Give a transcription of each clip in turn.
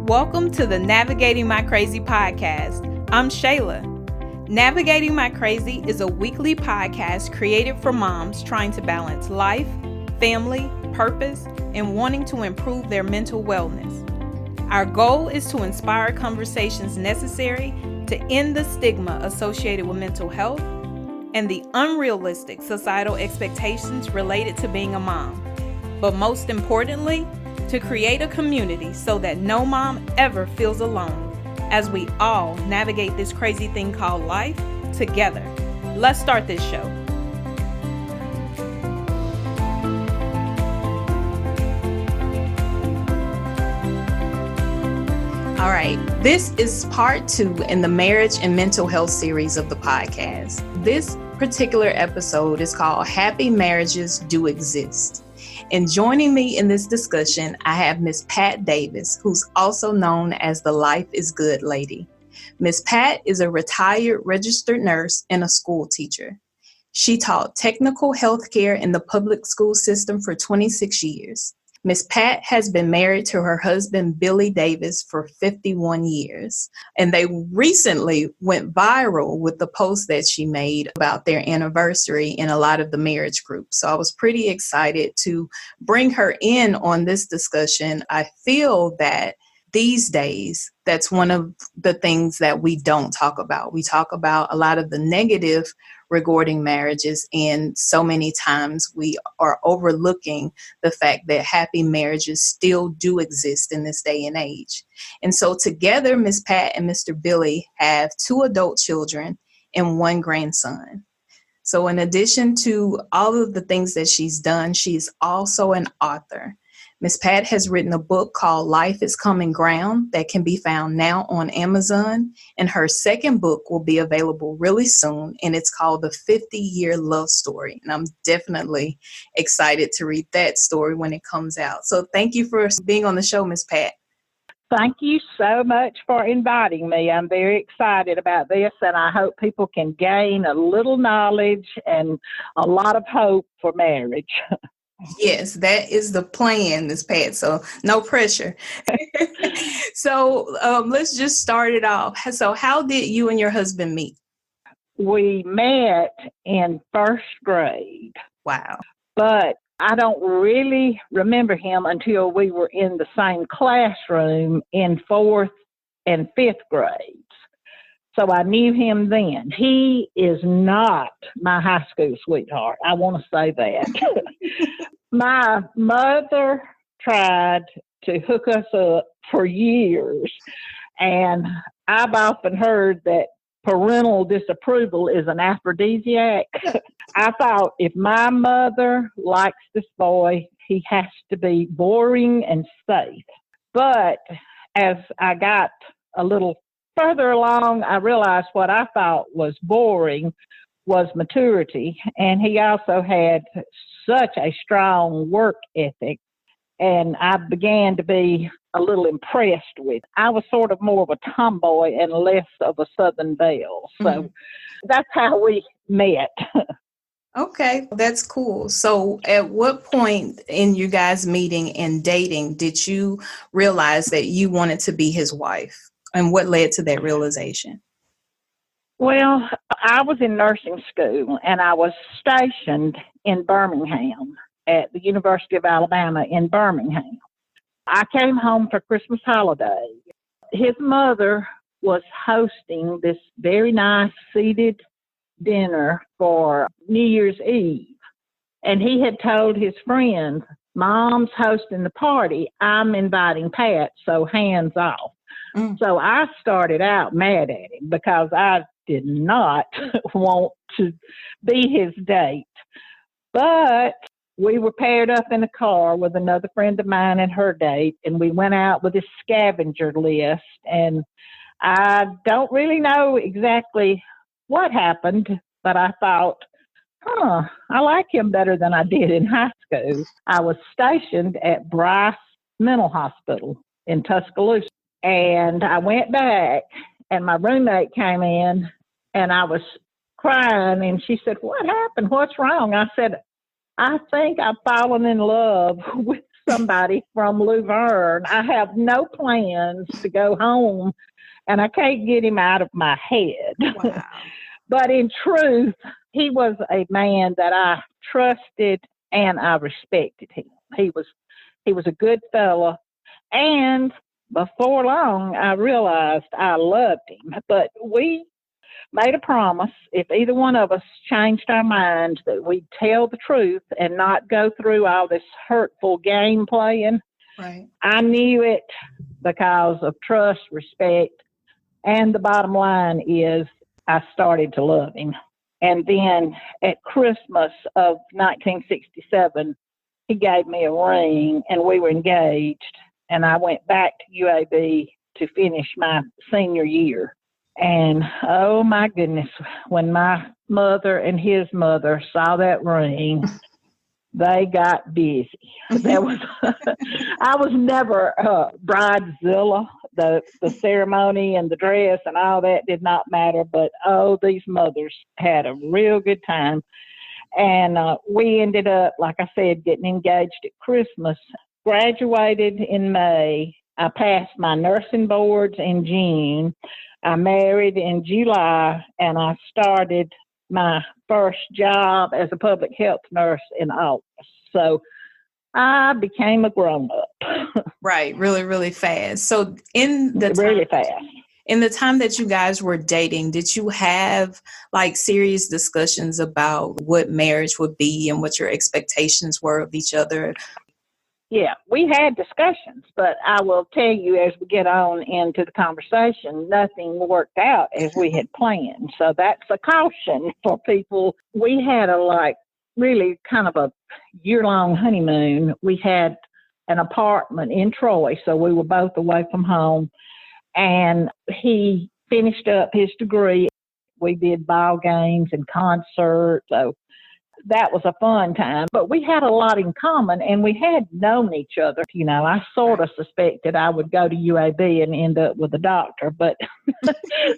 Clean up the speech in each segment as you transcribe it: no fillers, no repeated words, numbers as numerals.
Welcome to the Navigating My Crazy podcast. I'm Shayla. Navigating My Crazy is a weekly podcast created for moms trying to balance life, family, purpose, and wanting to improve their mental wellness. Our goal is to inspire conversations necessary to end the stigma associated with mental health and the unrealistic societal expectations related to being a mom. But most importantly, to create a community so that no mom ever feels alone as we all navigate this crazy thing called life together. Let's start this show. All right, this is part 2 in the marriage and mental health series of the podcast. This particular episode is called Happy Marriages Do Exist. And joining me in this discussion, I have Miss Pat Davis, who's also known as the Life is Good lady. Miss Pat is a retired registered nurse and a school teacher. She taught technical healthcare in the public school system for 26 years. Miss Pat has been married to her husband, Billy Davis, for 51 years. And they recently went viral with the post that she made about their anniversary in a lot of the marriage groups. So I was pretty excited to bring her in on this discussion. I feel that these days, that's one of the things that we don't talk about. We talk about a lot of the negative regarding marriages, and so many times we are overlooking the fact that happy marriages still do exist in this day and age. And so together, Miss Pat and Mr. Billy have 2 adult children and 1 grandson. So in addition to all of the things that she's done, she's also an author. Miss Pat has written a book called Life is Common Ground that can be found now on Amazon. And her second book will be available really soon. And it's called The 50-Year Love Story. And I'm definitely excited to read that story when it comes out. So thank you for being on the show, Miss Pat. Thank you so much for inviting me. I'm very excited about this, and I hope people can gain a little knowledge and a lot of hope for marriage. Yes, that is the plan, Ms. Pat. So no pressure. So let's just start it off. So how did you and your husband meet? We met in 1st grade. Wow. But I don't really remember him until we were in the same classroom in 4th and 5th grades. So I knew him then. He is not my high school sweetheart. I want to say that. My mother tried to hook us up for years, and I've often heard that parental disapproval is an aphrodisiac. I thought if my mother likes this boy, he has to be boring and safe. But as I got a little further along, I realized what I thought was boring was maturity, and he also had such a strong work ethic, and I began to be a little impressed with. I was sort of more of a tomboy and less of a Southern belle, so that's how we met. Okay, that's cool. So at what point in you guys meeting and dating did you realize that you wanted to be his wife? And what led to that realization? Well, I was in nursing school, and I was stationed in Birmingham at the University of Alabama in Birmingham. I came home for Christmas holiday. His mother was hosting this very nice seated dinner for New Year's Eve, and he had told his friends, Mom's hosting the party, I'm inviting Pat, so hands off. So I started out mad at him because I did not want to be his date. But we were paired up in a car with another friend of mine and her date, and we went out with a scavenger list. And I don't really know exactly what happened, but I thought, I like him better than I did in high school. I was stationed at Bryce Mental Hospital in Tuscaloosa. And I went back, and my roommate came in, and I was crying, and she said, what happened? What's wrong? I said, I think I've fallen in love with somebody from Luverne. I have no plans to go home, and I can't get him out of my head. Wow. But in truth, he was a man that I trusted and I respected him. He was a good fellow, and before long, I realized I loved him. But we made a promise, if either one of us changed our minds, that we'd tell the truth and not go through all this hurtful game playing. Right. I knew it because of trust, respect, and the bottom line is I started to love him. And then at Christmas of 1967, he gave me a ring and we were engaged. And I went back to UAB to finish my senior year. And oh my goodness, when my mother and his mother saw that ring, they got busy. There was, I was never bridezilla. The ceremony and the dress and all that did not matter. But oh, these mothers had a real good time. And we ended up, like I said, getting engaged at Christmas. Graduated in May. I passed my nursing boards in June. I married in July, and I started my first job as a public health nurse in August. So I became a grown-up. Right, really, really fast. So in the time that you guys were dating, did you have like serious discussions about what marriage would be and what your expectations were of each other? Yeah, we had discussions, but I will tell you as we get on into the conversation, nothing worked out as we had planned. So that's a caution for people. We had really kind of a year-long honeymoon. We had an apartment in Troy, so we were both away from home. And he finished up his degree. We did ball games and concerts, so that was a fun time. But we had a lot in common, and we had known each other. You know, I sort of suspected I would go to UAB and end up with a doctor, but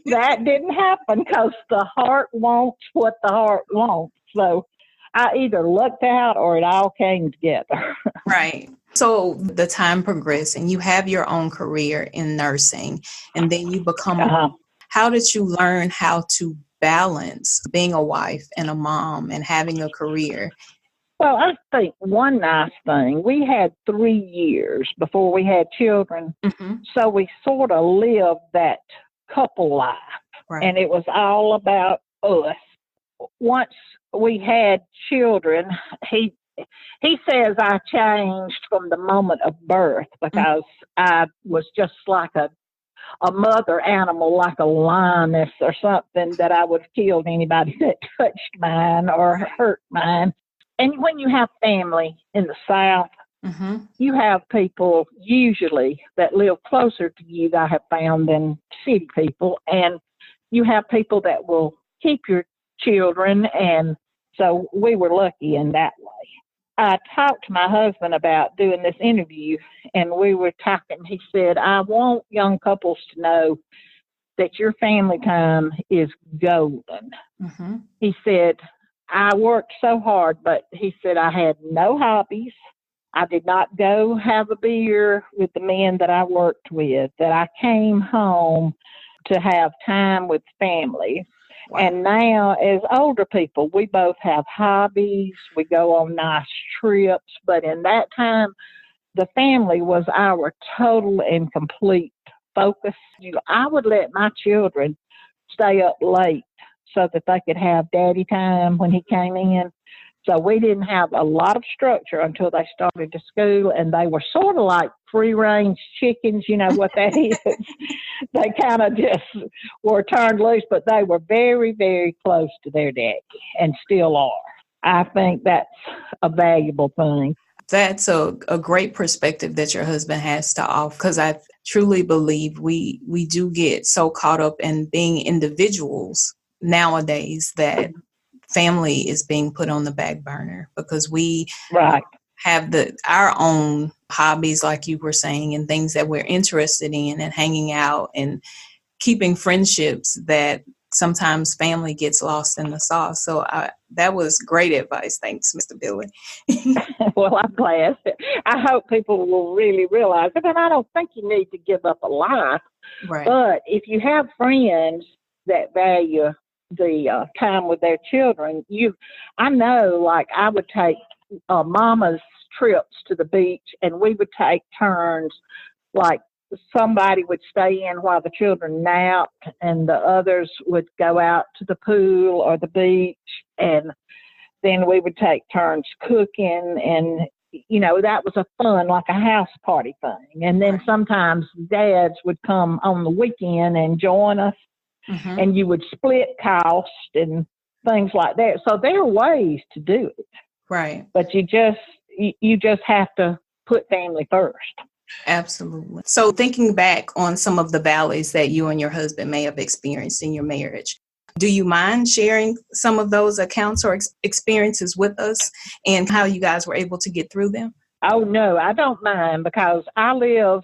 that didn't happen because the heart wants what the heart wants. So I either lucked out or it all came together. Right. So the time progressed and you have your own career in nursing, and then you become How did you learn how to balance being a wife and a mom and having a career? Well, I think one nice thing, we had 3 years before we had children. Mm-hmm. So we sort of lived that couple life. Right. And it was all about us. Once we had children, he says I changed from the moment of birth because I was just like a mother animal, like a lioness or something, that I would have killed anybody that touched mine or hurt mine. And when you have family in the South, you have people usually that live closer to you that I have found than city people. And you have people that will keep your children. And so we were lucky in that way. I talked to my husband about doing this interview, and we were talking. He said, I want young couples to know that your family time is golden. Mm-hmm. He said, I worked so hard, but he said, I had no hobbies. I did not go have a beer with the men that I worked with, that I came home to have time with family. Wow. And now, as older people, we both have hobbies. We go on nice trips. But in that time, the family was our total and complete focus. I would let my children stay up late so that they could have daddy time when he came in. So we didn't have a lot of structure until they started to school, and they were sort of like free-range chickens. You know what that is? They kind of just were turned loose, but they were very, very close to their daddy and still are. I think that's a valuable thing. That's a great perspective that your husband has to offer, because I truly believe we do get so caught up in being individuals nowadays that family is being put on the back burner because we have our own hobbies, like you were saying, and things that we're interested in and hanging out and keeping friendships that sometimes family gets lost in the sauce. So that was great advice. Thanks, Mr. Billy. Well, I'm glad. I hope people will really realize it. And I don't think you need to give up a life. Right. But if you have friends that value the time with their children, I know, like, I would take mama's trips to the beach, and we would take turns. Like, somebody would stay in while the children napped, and the others would go out to the pool or the beach, and then we would take turns cooking, and that was a fun, like a house party thing. And then sometimes dads would come on the weekend and join us, and you would split cost and things like that. So there are ways to do it. Right. But you just have to put family first. Absolutely. So thinking back on some of the valleys that you and your husband may have experienced in your marriage, do you mind sharing some of those accounts or experiences with us and how you guys were able to get through them? Oh, no, I don't mind, because I live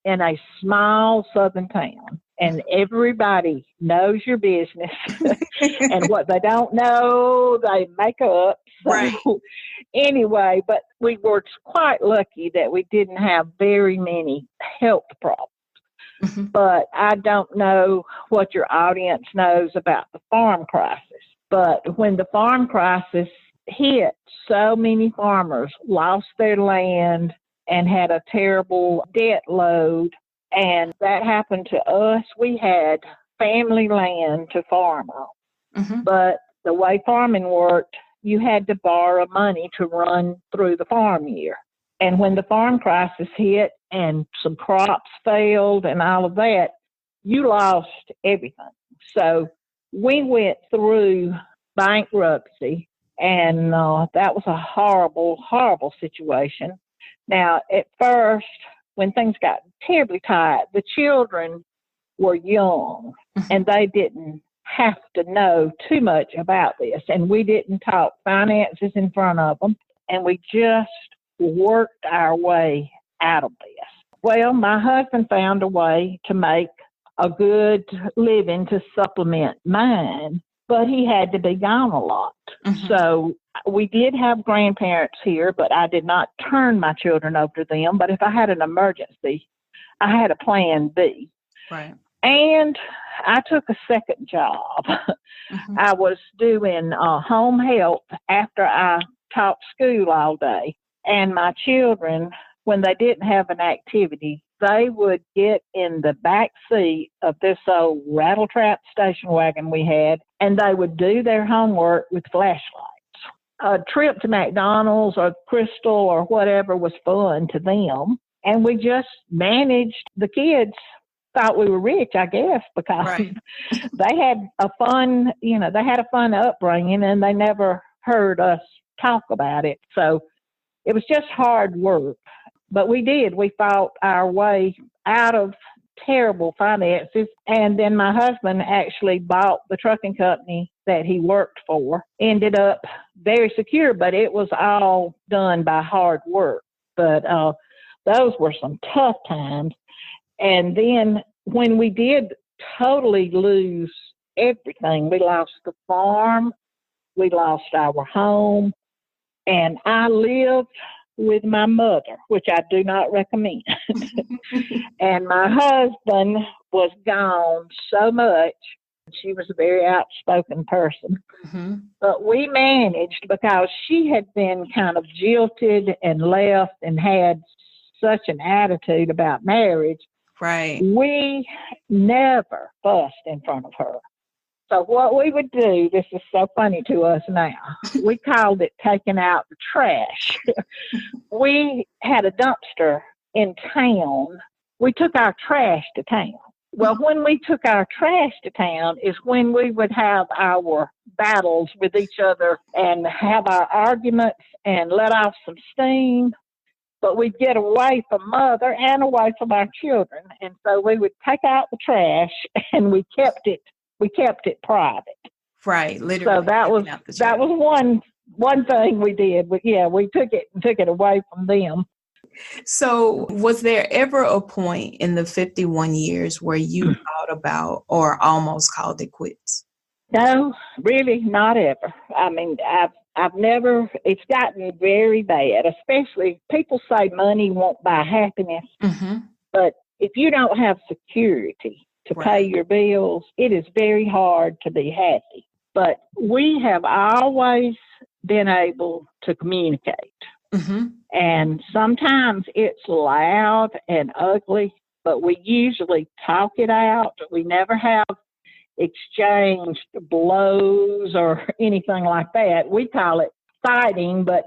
in a small southern town, and everybody knows your business. And what they don't know, they make up. So right. Anyway, but we were quite lucky that we didn't have very many health problems. But I don't know what your audience knows about the farm crisis. But when the farm crisis hit, so many farmers lost their land and had a terrible debt load. And that happened to us. We had family land to farm on. But the way farming worked, you had to borrow money to run through the farm year. And when the farm crisis hit and some crops failed and all of that, you lost everything. So we went through bankruptcy, and that was a horrible, horrible situation. Now, at first, when things got terribly tight, the children were young, and they didn't have to know too much about this. And we didn't talk finances in front of them, and we just worked our way out of this. Well, my husband found a way to make a good living to supplement mine, but he had to be gone a lot. So we did have grandparents here, but I did not turn my children over to them. But if I had an emergency, I had a plan B. Right. And I took a second job. I was doing home health after I taught school all day. And my children, when they didn't have an activity, they would get in the back seat of this old rattle-trap station wagon we had, and they would do their homework with flashlights. A trip to McDonald's or Crystal or whatever was fun to them. And we just managed. The kids thought we were rich, I guess, because they had a fun, they had a fun upbringing, and they never heard us talk about it. So it was just hard work. But we did. We fought our way out of terrible finances. And then my husband actually bought the trucking company that he worked for. Ended up very secure, but it was all done by hard work. But those were some tough times. And then when we did totally lose everything, we lost the farm, we lost our home, and I lived with my mother, which I do not recommend. And my husband was gone so much. She was a very outspoken person. But we managed, because she had been kind of jilted and left and had such an attitude about marriage. Right. We never fussed in front of her. So what we would do, this is so funny to us now, we called it taking out the trash. We had a dumpster in town. We took our trash to town. Well, when we took our trash to town is when we would have our battles with each other and have our arguments and let off some steam. But we'd get away from mother and away from our children. And so we would take out the trash, and we kept it private. Right, literally. So that was one thing we did. We took it away from them. So was there ever a point in the 51 years where you thought about or almost called it quits? No, really, not ever. I mean, I've never, it's gotten very bad, especially people say money won't buy happiness, but if you don't have security to pay your bills, it is very hard to be happy. But we have always been able to communicate. And sometimes it's loud and ugly, but we usually talk it out. We never have exchanged blows or anything like that. We call it fighting, but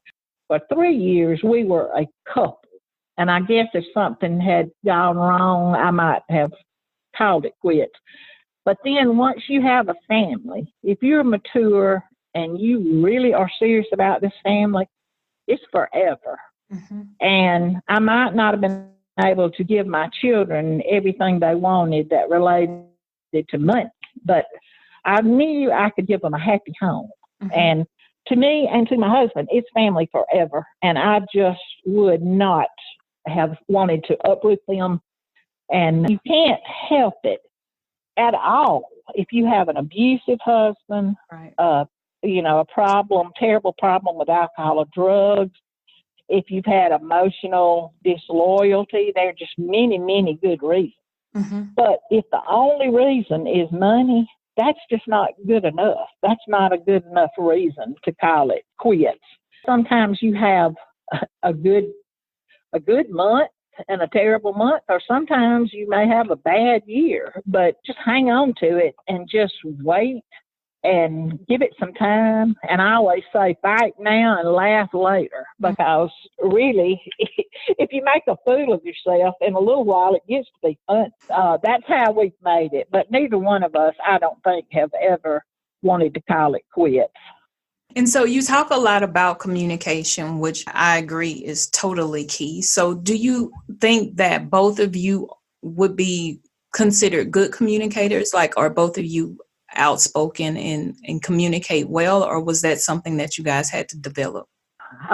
for 3 years we were a couple. And I guess if something had gone wrong, I might have called it quits. But then once you have a family, if you're mature and you really are serious about this family, it's forever. And I might not have been able to give my children everything they wanted that related to money, but I knew I could give them a happy home. And to me and to my husband, it's family forever. And I just would not have wanted to uproot them. And you can't help it at all if you have an abusive husband, a terrible problem with alcohol or drugs. If you've had emotional disloyalty, there are just many, many good reasons. But if the only reason is money, that's just not good enough. That's not a good enough reason to call it quits. Sometimes you have a good month and a terrible month, or sometimes you may have a bad year, but just hang on to it and just wait and give it some time. And I always say, fight now and laugh later, because really, if you make a fool of yourself, in a little while it gets to be fun. That's how we've made it. But neither one of us, I don't think, have ever wanted to call it quits. And so you talk a lot about communication, which I agree is totally key. So do you think that both of you would be considered good communicators? Like, are both of you outspoken and communicate well, or was that something that you guys had to develop?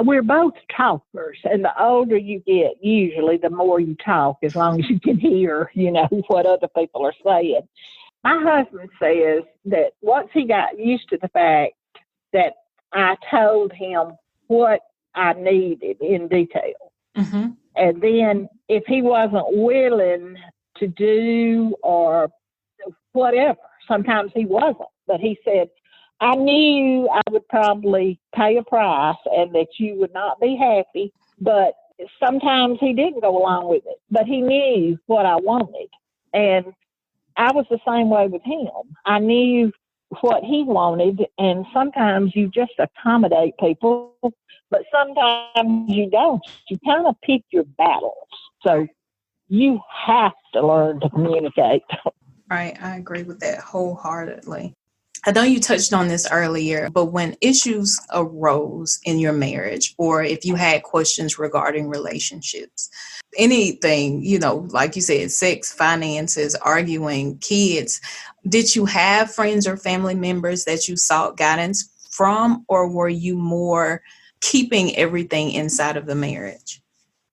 We're both talkers, and the older you get, usually the more you talk, as long as you can hear, what other people are saying. My husband says that once he got used to the fact that I told him what I needed in detail, and then if he wasn't willing to do or whatever, sometimes he wasn't, but he said, I knew I would probably pay a price and that you would not be happy, but sometimes he didn't go along with it, but he knew what I wanted. And I was the same way with him. I knew what he wanted, and sometimes you just accommodate people, but sometimes you don't. You kind of pick your battles. So you have to learn to communicate. Right. I agree with that wholeheartedly. I know you touched on this earlier, but when issues arose in your marriage, or if you had questions regarding relationships, anything, like you said, sex, finances, arguing, kids, did you have friends or family members that you sought guidance from, or were you more keeping everything inside of the marriage?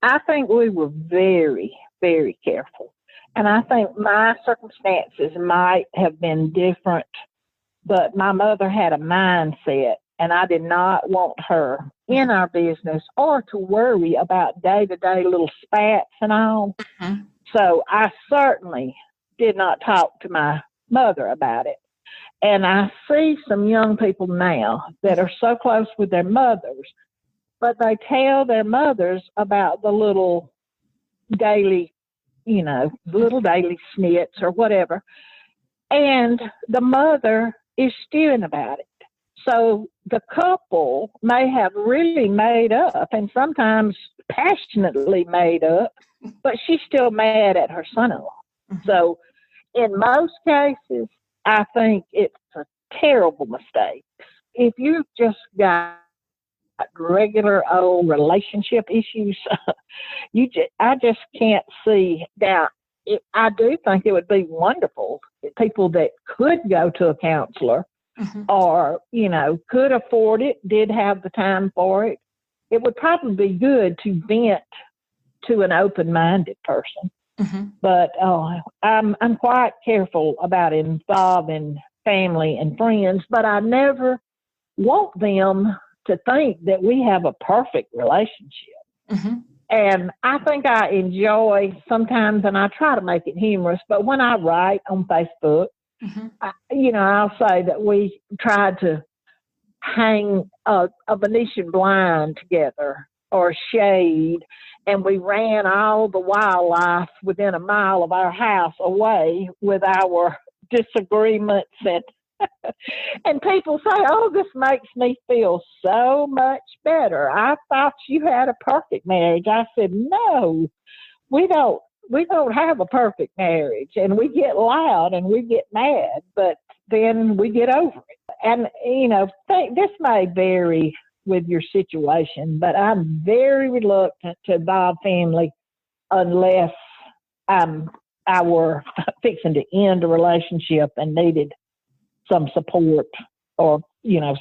I think we were very, very careful. And I think my circumstances might have been different, but my mother had a mindset, and I did not want her in our business or to worry about day-to-day little spats and all. So I certainly did not talk to my mother about it. And I see some young people now that are so close with their mothers, but they tell their mothers about the little daily snits or whatever. And the mother is stewing about it. So the couple may have really made up, and sometimes passionately made up, but she's still mad at her son-in-law. So in most cases, I think it's a terrible mistake. If you've just got regular old relationship issues, I just can't see. Now, I do think it would be wonderful if people that could go to a counselor or, could afford it, did have the time for it. It would probably be good to vent to an open-minded person. Mm-hmm. But I'm quite careful about involving family and friends, but I never want them to think that we have a perfect relationship. Mm-hmm. And I think I enjoy sometimes, and I try to make it humorous, but when I write on Facebook, Mm-hmm. I'll say that we tried to hang a Venetian blind together or shade, and we ran all the wildlife within a mile of our house away with our disagreements, and people say, "Oh, this makes me feel so much better. I thought you had a perfect marriage." I said, "No, we don't. We don't have a perfect marriage, and we get loud and we get mad, but then we get over it." And this may vary with your situation, but I'm very reluctant to involve family unless I were fixing to end a relationship and needed some support or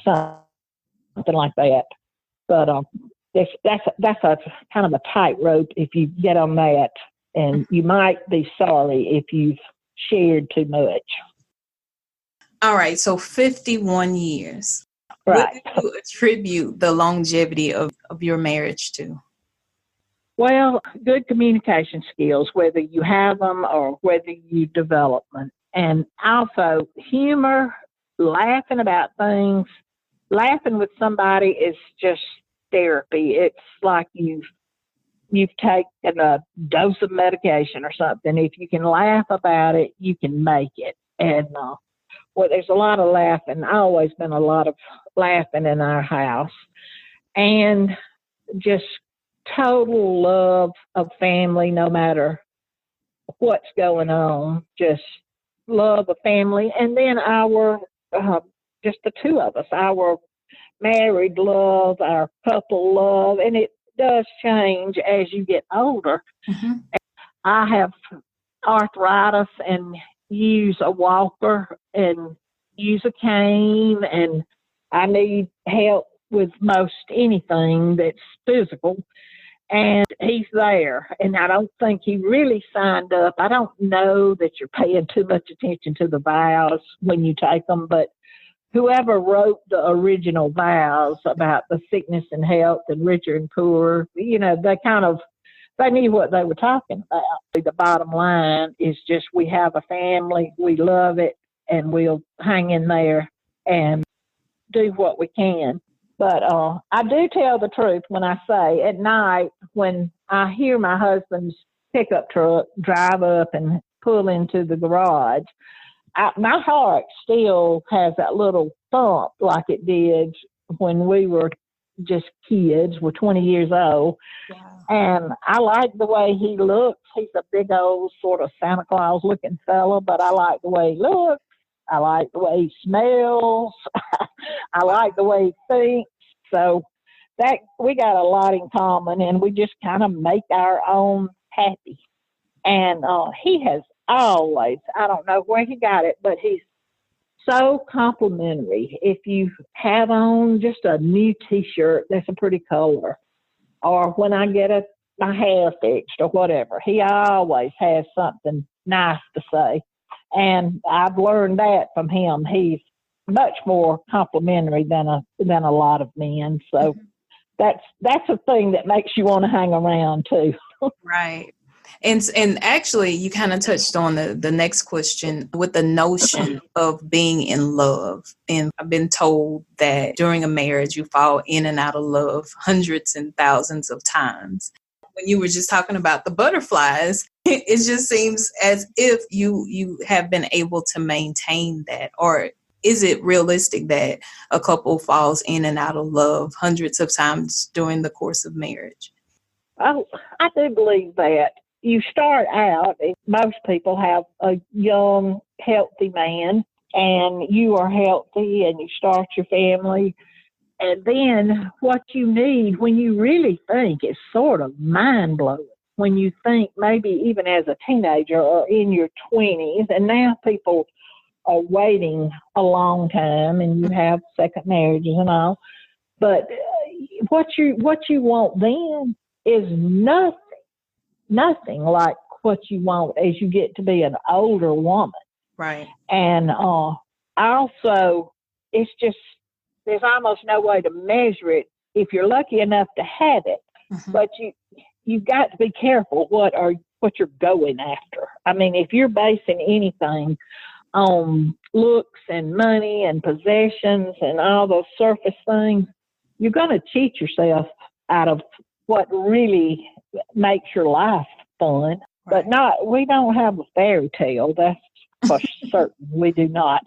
something like that. But that's a kind of a tightrope if you get on that, and you might be sorry if you've shared too much. All right, so 51 years. Right. What do you attribute the longevity of your marriage to? Well, good communication skills, whether you have them or whether you develop them. And also humor, laughing about things. Laughing with somebody is just therapy. It's like you've taken a dose of medication or something. If you can laugh about it, you can make it. And there's a lot of laughing. Always been a lot of laughing in our house. And just total love of family, no matter what's going on. Just love of family. And then just the two of us, our married love, our couple love, and it does change as you get older. Mm-hmm. I have arthritis and use a walker and use a cane, and I need help with most anything that's physical. And he's there, and I don't think he really signed up. I don't know that you're paying too much attention to the vows when you take them, but whoever wrote the original vows about the sickness and health and richer and poorer, they knew what they were talking about. The bottom line is just we have a family, we love it, and we'll hang in there and do what we can. But I do tell the truth when I say at night when I hear my husband's pickup truck drive up and pull into the garage, my heart still has that little thump like it did when we were just kids. We're 20 years old. Wow. And I like the way he looks. He's a big old sort of Santa Claus looking fella, but I like the way he looks. I like the way he smells. I like the way he thinks. So that we got a lot in common, and we just kind of make our own happy. And he has always, I don't know where he got it, but he's so complimentary. If you have on just a new T-shirt that's a pretty color, or when I get my hair fixed or whatever, he always has something nice to say. And I've learned that from him. He's much more complimentary than a lot of men. So that's a thing that makes you want to hang around too. Right. And actually, you kind of touched on the next question with the notion of being in love. And I've been told that during a marriage, you fall in and out of love hundreds and thousands of times. When you were just talking about the butterflies, it just seems as if you have been able to maintain that. Or is it realistic that a couple falls in and out of love hundreds of times during the course of marriage? Oh, I do believe that. You start out, most people have a young, healthy man, and you are healthy, and you start your family. And then what you need when you really think is sort of mind-blowing. When you think maybe even as a teenager or in your 20s, and now people are waiting a long time, and you have second marriages and all. But what you want then is nothing nothing like what you want as you get to be an older woman. Right. And also, it's just, there's almost no way to measure it if you're lucky enough to have it. Mm-hmm. But you've got to be careful what you're going after. I mean, if you're basing anything on looks and money and possessions and all those surface things, you're going to cheat yourself out of what really makes your life fun. Right. But we don't have a fairy tale. That's for certain. We do not.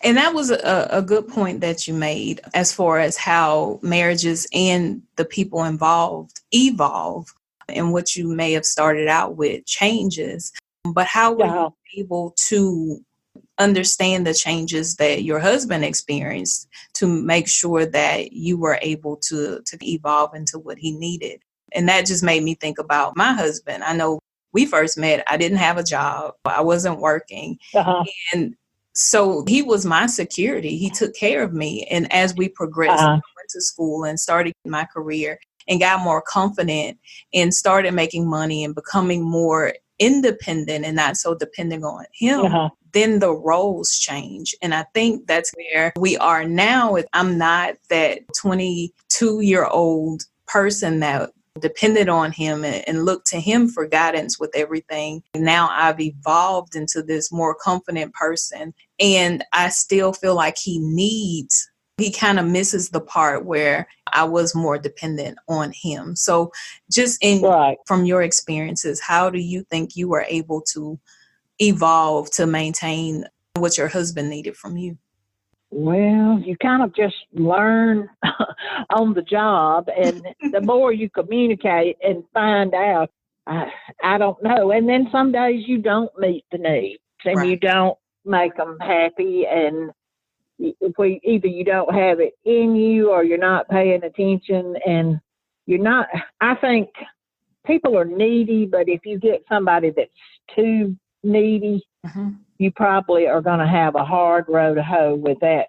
And that was a good point that you made as far as how marriages and the people involved evolve, and what you may have started out with changes. But how were you able to understand the changes that your husband experienced to make sure that you were able to evolve into what he needed? And that just made me think about my husband. I know we first met, I didn't have a job. I wasn't working. And so he was my security. He took care of me. And as we progressed, I went to school and started my career and got more confident and started making money and becoming more independent and not so dependent on him, then the roles change. And I think that's where we are now. I'm not that 22-year-old person that depended on him and looked to him for guidance with everything. Now I've evolved into this more confident person, and I still feel like he kind of misses the part where I was more dependent on him. So just from your experiences, how do you think you were able to evolve to maintain what your husband needed from you? Well, you kind of just learn on the job, and the more you communicate and find out, I don't know. And then some days you don't meet the needs, and you don't make them happy, and either you don't have it in you or you're not paying attention, and I think people are needy, but if you get somebody that's too needy, you probably are going to have a hard row to hoe with that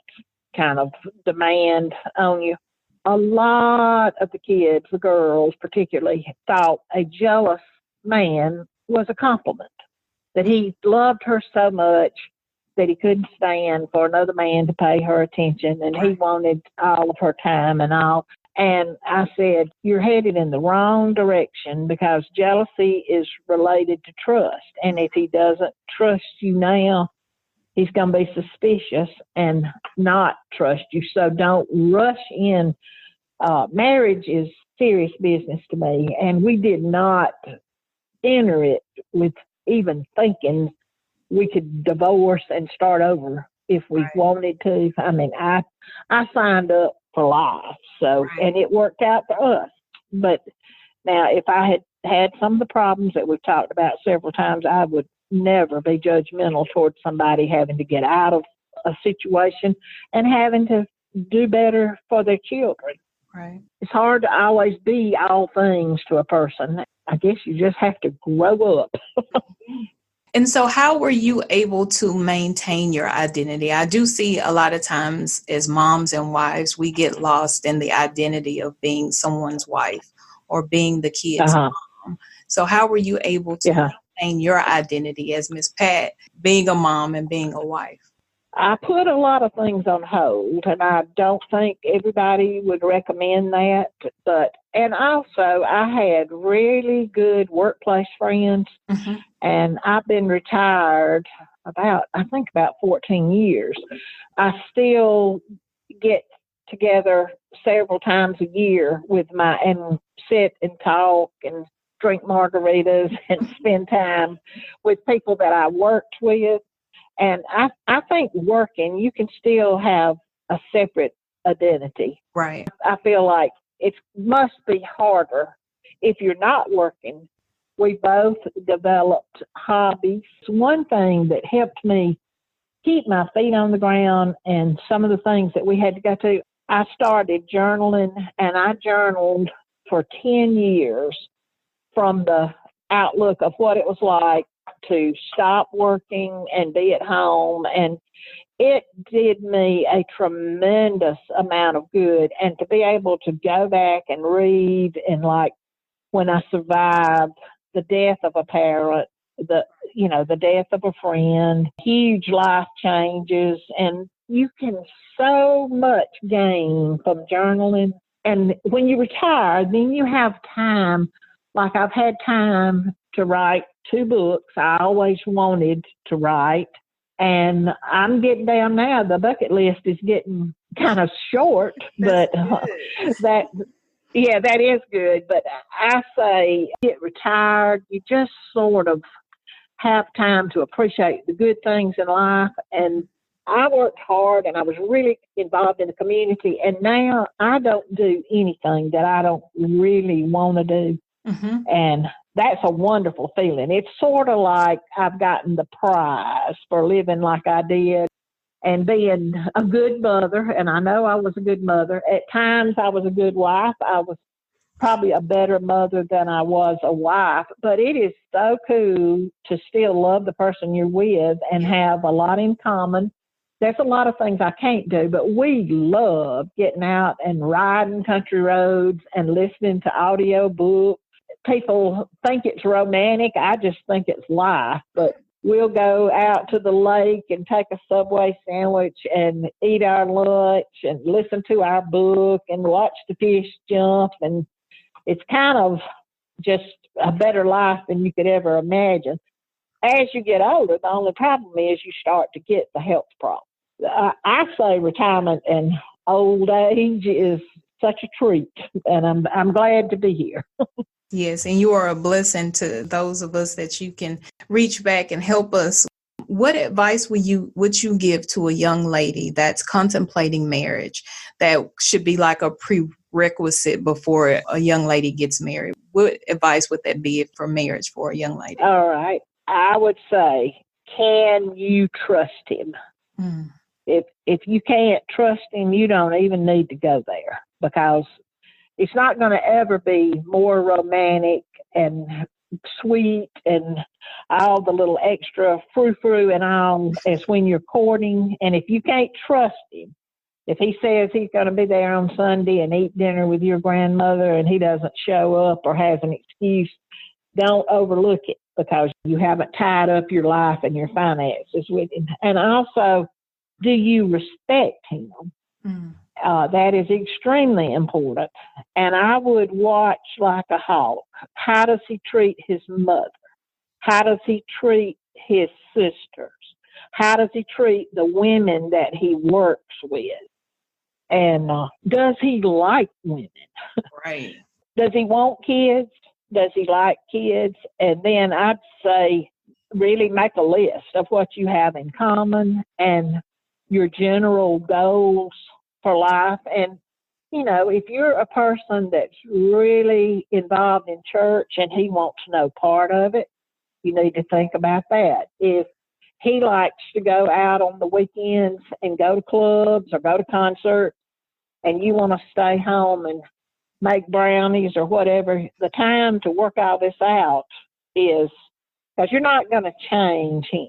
kind of demand on you. A lot of the kids, the girls particularly, thought a jealous man was a compliment, that he loved her so much that he couldn't stand for another man to pay her attention, and he wanted all of her time and all. And I said, you're headed in the wrong direction, because jealousy is related to trust. And if he doesn't trust you now, he's going to be suspicious and not trust you. So don't rush in. Marriage is serious business to me, and we did not enter it with even thinking we could divorce and start over if we wanted to. I mean, I signed up for life, so and it worked out for us. But now, if I had had some of the problems that we've talked about several times, I would never be judgmental towards somebody having to get out of a situation and having to do better for their children. Right. It's hard to always be all things to a person. I guess you just have to grow up. And so how were you able to maintain your identity? I do see a lot of times as moms and wives, we get lost in the identity of being someone's wife or being the kid's mom. So how were you able to maintain your identity as Miss Pat, being a mom and being a wife? I put a lot of things on hold, and I don't think everybody would recommend that. And also, I had really good workplace friends, and I've been retired about 14 years. I still get together several times a year and sit and talk and drink margaritas and spend time with people that I worked with. And I think working, you can still have a separate identity. Right. I feel like it must be harder if you're not working. We both developed hobbies. One thing that helped me keep my feet on the ground and some of the things that we had to go to, I started journaling, and I journaled for 10 years from the outlook of what it was like to stop working and be at home. And it did me a tremendous amount of good. And to be able to go back and read and when I survived the death of a parent, the death of a friend, huge life changes, and you can so much gain from journaling. And when you retire, then you have time. Like I've had time to write 2 books I always wanted to write. And I'm getting down now. The bucket list is getting kind of short, but that is good. But I say get retired. You just sort of have time to appreciate the good things in life. And I worked hard and I was really involved in the community. And now I don't do anything that I don't really want to do. Mm-hmm. And that's a wonderful feeling. It's sort of like I've gotten the prize for living like I did and being a good mother. And I know I was a good mother. At times I was a good wife. I was probably a better mother than I was a wife. But it is so cool to still love the person you're with and have a lot in common. There's a lot of things I can't do, but we love getting out and riding country roads and listening to audio books. People think it's romantic. I just think it's life. But we'll go out to the lake and take a Subway sandwich and eat our lunch and listen to our book and watch the fish jump. And it's kind of just a better life than you could ever imagine. As you get older, the only problem is you start to get the health problems. I say retirement and old age is such a treat, and I'm glad to be here. Yes, and you are a blessing to those of us that you can reach back and help us. What advice would you give to a young lady that's contemplating marriage that should be like a prerequisite before a young lady gets married? What advice would that be for marriage for a young lady? All right. I would say, can you trust him? Mm. If you can't trust him, you don't even need to go there, because it's not going to ever be more romantic and sweet and all the little extra frou-frou and all as when you're courting. And if you can't trust him, if he says he's going to be there on Sunday and eat dinner with your grandmother and he doesn't show up or has an excuse, don't overlook it, because you haven't tied up your life and your finances with him. And also, do you respect him? Mm. That is extremely important. And I would watch like a hawk. How does he treat his mother? How does he treat his sisters? How does he treat the women that he works with? And does he like women? Right. Does he want kids? Does he like kids? And then I'd say really make a list of what you have in common and your general goals for life. And, if you're a person that's really involved in church and he wants no part of it, you need to think about that. If he likes to go out on the weekends and go to clubs or go to concerts and you want to stay home and make brownies or whatever, the time to work all this out is, because you're not going to change him.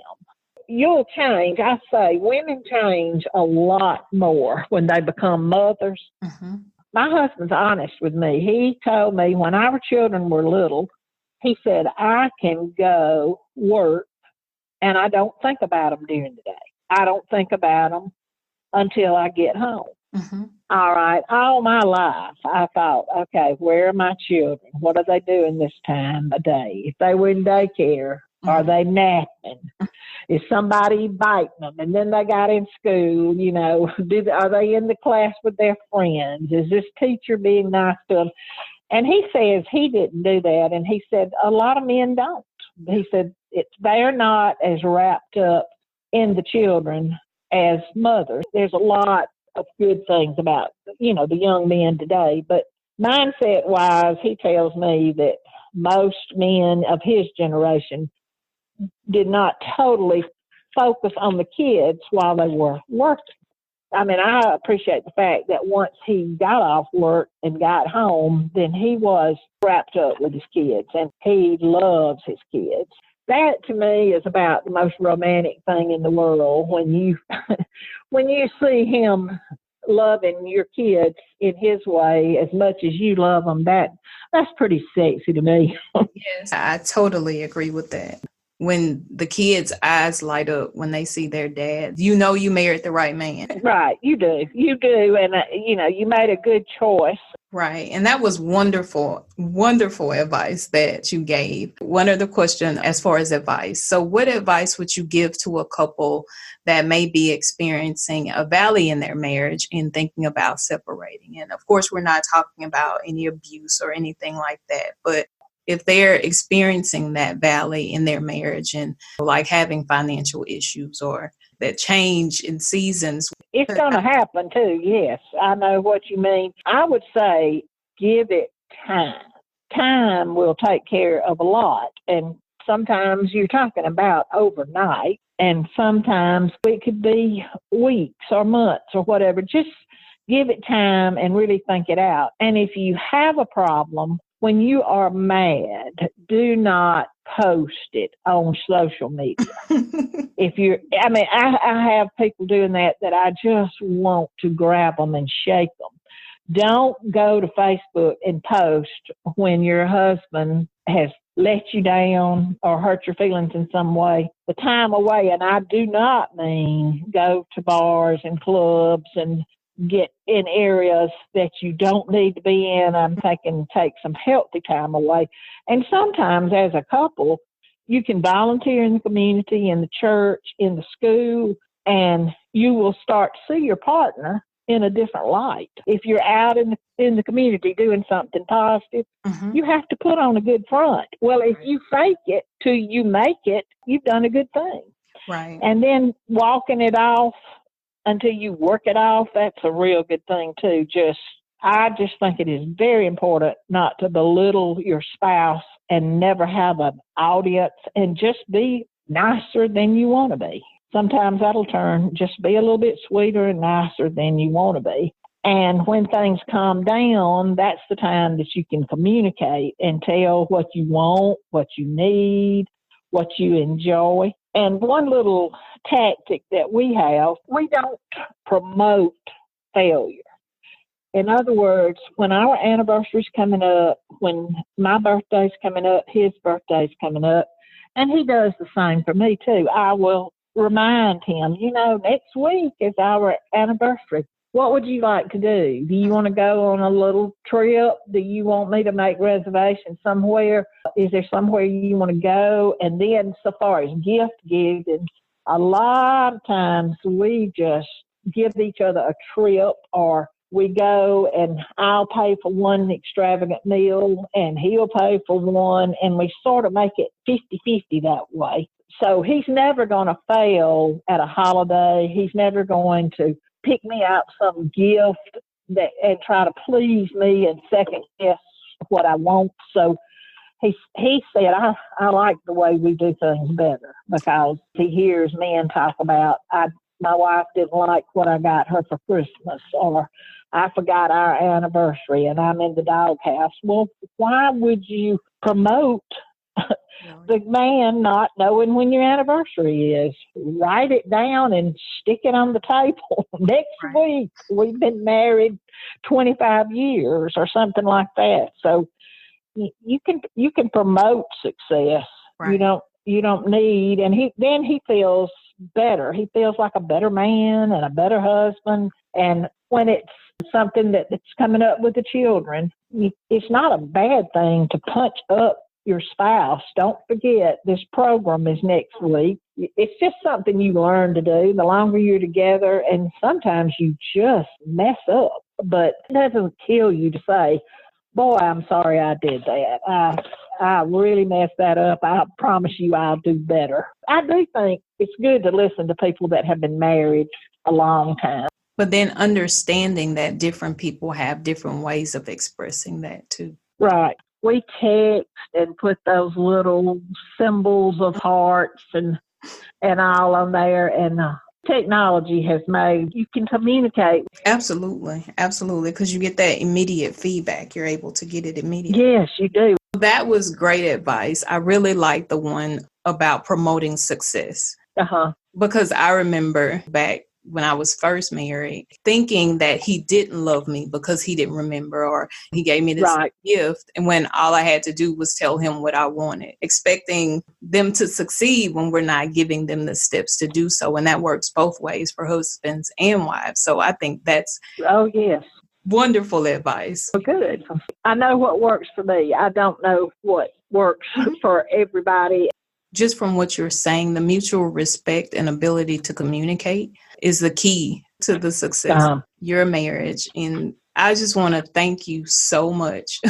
You'll change. I say women change a lot more when they become mothers. Mm-hmm. My husband's honest with me. He told me when our children were little, he said, I can go work and I don't think about them during the day. I don't think about them until I get home. Mm-hmm. All right. All my life, I thought, okay, where are my children? What are they doing this time of day? If they were in daycare, are they napping? Is somebody biting them? And then they got in school, are they in the class with their friends? Is this teacher being nice to them? And he says he didn't do that. And he said a lot of men don't. He said they're not as wrapped up in the children as mothers. There's a lot of good things about, the young men today. But mindset-wise, he tells me that most men of his generation did not totally focus on the kids while they were working. I mean, I appreciate the fact that once he got off work and got home, then he was wrapped up with his kids, and he loves his kids. That, to me, is about the most romantic thing in the world when you when you see him loving your kids in his way as much as you love them, that's pretty sexy to me. Yes, I totally agree with that. When the kids' eyes light up when they see their dad, you know you married the right man. Right, you do. And, you made a good choice. Right. And that was wonderful, wonderful advice that you gave. One other question as far as advice. So what advice would you give to a couple that may be experiencing a valley in their marriage and thinking about separating? And of course, we're not talking about any abuse or anything like that, but if they're experiencing that valley in their marriage and like having financial issues or that change in seasons. It's going to happen too, yes. I know what you mean. I would say give it time. Time will take care of a lot. And sometimes you're talking about overnight, and sometimes it could be weeks or months or whatever. Just give it time and really think it out. And if you have a problem, when you are mad, do not post it on social media. I have people doing that I just want to grab them and shake them. Don't go to Facebook and post when your husband has let you down or hurt your feelings in some way. The time away, and I do not mean go to bars and clubs and get in areas that you don't need to be in. I'm thinking take some healthy time away. And sometimes as a couple, you can volunteer in the community, in the church, in the school, and you will start to see your partner in a different light. If you're out in the community doing something positive, you have to put on a good front. Well, if you fake it till you make it, you've done a good thing. Right. And then walking it off until you work it off, that's a real good thing too. I just think it is very important not to belittle your spouse and never have an audience and just be nicer than you want to be. Sometimes that'll turn, just be a little bit sweeter and nicer than you want to be. And when things calm down, that's the time that you can communicate and tell what you want, what you need, what you enjoy. And one little tactic that we have, we don't promote failure. In other words, when our anniversary's coming up, when my birthday's coming up, his birthday's coming up, and he does the same for me too, I will remind him, next week is our anniversary. What would you like to do? Do you want to go on a little trip? Do you want me to make reservations somewhere? Is there somewhere you want to go? And then so far as gift giving, a lot of times we just give each other a trip, or we go and I'll pay for one extravagant meal and he'll pay for one, and we sort of make it 50-50 that way. So he's never going to fail at a holiday. He's never going to pick me out some gift and try to please me and second guess what I want. So he said, I like the way we do things better, because he hears men talk about, my wife didn't like what I got her for Christmas, or I forgot our anniversary and I'm in the doghouse. Well, why would you promote the man not knowing when your anniversary is? Write it down and stick it on the table. Next week, we've been married 25 years or something like that. So you can promote success. Right. You don't need, and he feels better. He feels like a better man and a better husband. And when it's something that's coming up with the children, it's not a bad thing to punch up your spouse. Don't forget, this program is next week. It's just something you learn to do the longer you're together, and sometimes you just mess up. But it doesn't kill you to say, boy, I'm sorry I did that. I really messed that up. I promise you I'll do better. I do think it's good to listen to people that have been married a long time. But then understanding that different people have different ways of expressing that too. Right. We text and put those little symbols of hearts and all on there, and technology has made you can communicate. Absolutely, because you get that immediate feedback. You're able to get it immediately. Yes, you do. That was great advice. I really like the one about promoting success. Uh-huh. Because I remember back when I was first married, thinking that he didn't love me because he didn't remember, or he gave me this gift. And when all I had to do was tell him what I wanted, expecting them to succeed when we're not giving them the steps to do so. And that works both ways for husbands and wives. So I think that's wonderful advice. Good. I know what works for me. I don't know what works for everybody. Just from what you're saying, the mutual respect and ability to communicate is the key to the success of your marriage. And I just want to thank you so much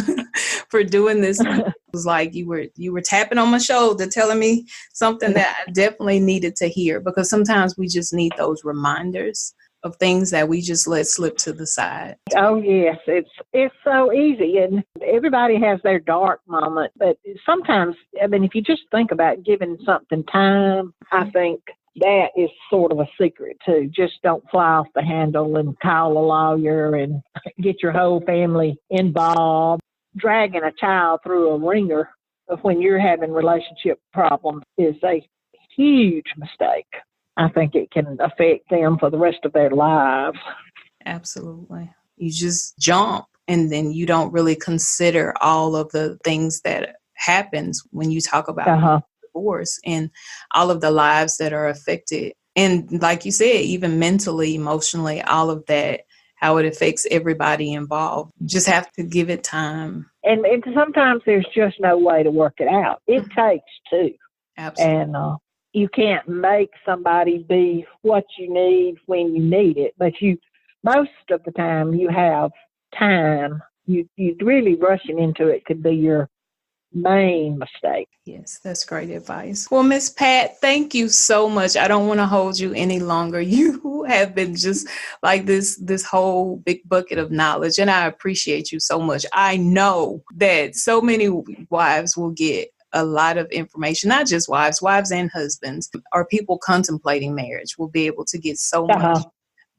for doing this. It was like you were tapping on my shoulder, telling me something that I definitely needed to hear, because sometimes we just need those reminders of things that we just let slip to the side. Oh, yes. It's so easy. And everybody has their dark moment. But sometimes, I mean, if you just think about giving something time, I think that is sort of a secret, too. Just don't fly off the handle and call a lawyer and get your whole family involved. Dragging a child through a ringer of when you're having relationship problems is a huge mistake. I think it can affect them for the rest of their lives. Absolutely. You just jump, and then you don't really consider all of the things that happens when you talk about divorce and all of the lives that are affected. And like you said, even mentally, emotionally, all of that, how it affects everybody involved. You just have to give it time. And sometimes there's just no way to work it out. It takes two. Absolutely. And you can't make somebody be what you need when you need it, but most of the time you have time. You really rushing into it could be your main mistake. Yes, that's great advice. Well, Miss Pat, thank you so much. I don't want to hold you any longer. You have been just like this whole big bucket of knowledge, and I appreciate you so much. I know that so many wives will get a lot of information, not just wives and husbands, or people contemplating marriage will be able to get so much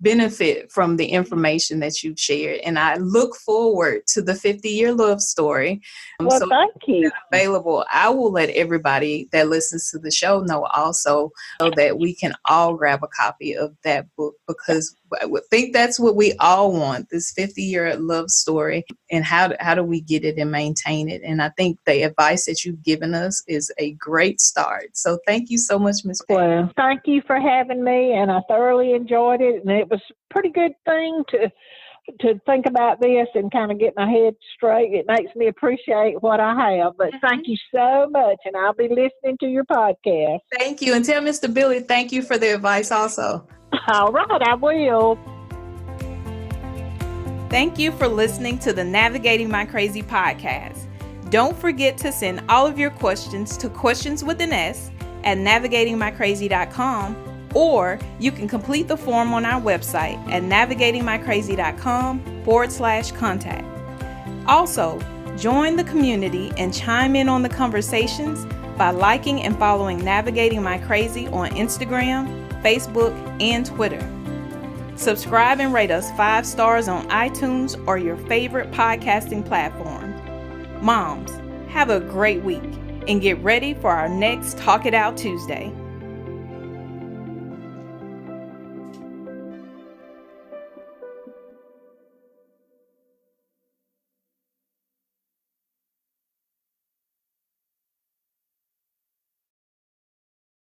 benefit from the information that you've shared. And I look forward to the 50-year love story. Well, so thank you. Available. I will let everybody that listens to the show know also, so that we can all grab a copy of that book, because I would think that's what we all want, this 50-year love story, and how do we get it and maintain it. And I think the advice that you've given us is a great start. So thank you so much, Ms. Pat. Well, thank you for having me, and I thoroughly enjoyed it. And it was a pretty good thing to think about this and kind of get my head straight. It makes me appreciate what I have. But thank you so much, and I'll be listening to your podcast. Thank you. And tell Mr. Billy thank you for the advice also. All right, I will. Thank you for listening to the Navigating My Crazy podcast. Don't forget to send all of your questions to questionswithans@navigatingmycrazy.com, or you can complete the form on our website at navigatingmycrazy.com/contact. Also, join the community and chime in on the conversations by liking and following Navigating My Crazy on Instagram, Facebook, and Twitter. Subscribe and rate us 5 stars on iTunes or your favorite podcasting platform. Moms, have a great week and get ready for our next Talk It Out Tuesday.